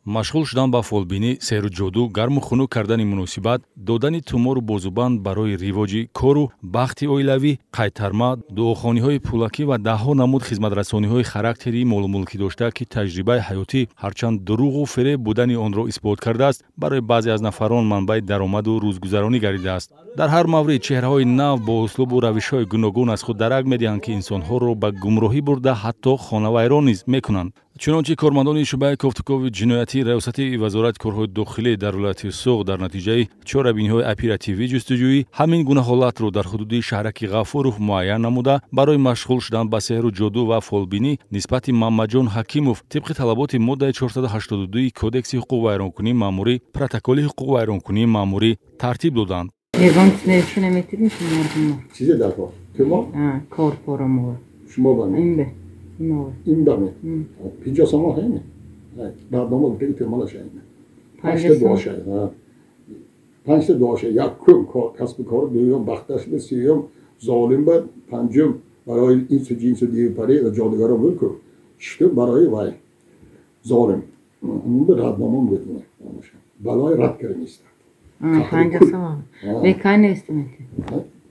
машғул шудан ба фолбинӣ, сеҳру ҷоду, гарму хунук кардани муносибат, додани тумору бозубанд барои ривоҷи кору бахти оилавӣ, қайтарма, дуохониҳои пулакӣ ва даҳҳо намуд хизматрасониҳои характери молумулкӣ дошта, ки таҷрибаи ҳаётӣ ҳарчанд дуруғу фереб будани онро исбот кардааст, барои баъзе аз нафарон манбаи даромаду рӯзгузаронӣ гардидааст. дар ҳар маврид чеҳраҳои нав бо услубу равишҳои гуногун аз худ дарак медиҳанд, ки инсонҳоро ба гумроҳӣ бурда ҳатто хонавайрон низ мекунанд. чунончи кормандони шӯъбаи кофтукови ҷиноятӣ раёсати вазорати корҳои дохилӣ дар вилояти Суғ дар натиҷаи чорабиниҳои оперативии ҷустуҷӯӣ ҳамин гуна ҳолатро дар ҳудуди шаҳраки Ғафуров муайян намуда, барои машғул шудан ба сеҳру ҷоду ва фолбинӣ нисбати Маммаҷон Ҳакимов тибқи талаботи моддаи 482 Кодекси ҳуқуқи маъмурӣ, протоколи ҳуқуқи маъмурӣ тартиб доданд. این دامه پیجا سما همی برنامه دیگه تمالا شاینه پنج تا دعاشه یک کم کسب کار دوم بختش بسیارم ظالم بر پنجم برای این سه جنس دیگه پری و جادوگرا ملکو شتم برای وای ظالم اون به ردنامه میدونه برای رد کردن است پنج سما بکنه استمیتی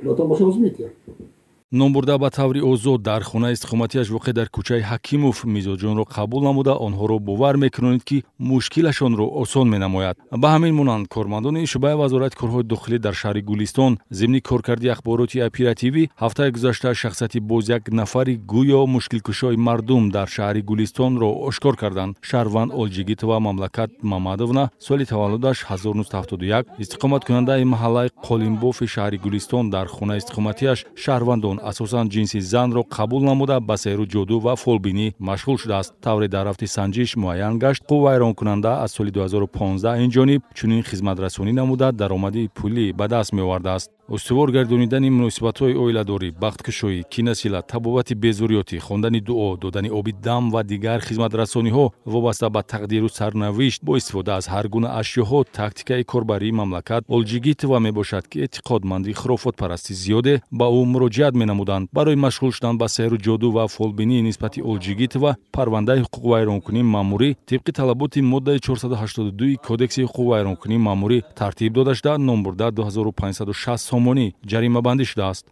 لطفا باشه وزمیتیه номбурда ба таври озод дар хона истиқоматиаш воқеъ дар кӯчаи Ҳакимов мизоҷонро қабул намуда, онҳоро бовар мекунонид, ки мушкилашонро осон менамояд. ба ҳамин монанд кормандони шӯъбаи вазорати корҳои дохилӣ дар шаҳри Гулистон зимни коркарди ахбороти оперативӣ ҳафтаи гузашта шахсияти боз як нафари гӯё мушкилкушои мардум дар шаҳри Гулистонро ошкор карданд. Шаҳрванд Олҷигитова Мамлакат Мамадовна соли таваллудаш 1971 истиқоматкунандаи маҳаллаи Қолинбофи шаҳри Гулистон дар хона истиқоматиаш шаҳрвандон асосан ҷинси занро қабул намуда ба сеҳру ҷоду ва фолбинӣ машғул шудааст. тавре дар рафти санҷиш муайян гашт, қуввайронкунанда аз соли 2015 инҷониб чунин хизматрасонӣ намуда даромади пулӣ ба даст меовардааст. устувор гардонидани муносибатҳои оиладорӣ, бахткушоӣ, киносила, табобати безурётӣ, хондани дуо, додани оби дам ва дигар хизматрасониҳо вобаста ба тақдиру сарнавишт бо истифода аз ҳар гуна ашёҳо тактикаи корбарии мамлакат Олҷигитова мебошад, ки эътиқодманди хурофотпарасти зиёде ба ӯ муроҷиат менамуданд. барои машғул шудан ба сеҳру ҷоду ва фолбинӣ нисбати Олҷигитова парвандаи ҳуқуқвайронкунии маъмурӣ тибқи талаботи моддаи 482 Кодекси ҳуқуқвайронкунии маъмурӣ тартиб дода шуда, номбурда 2560 сомонӣ ҷаримабандӣ шудааст.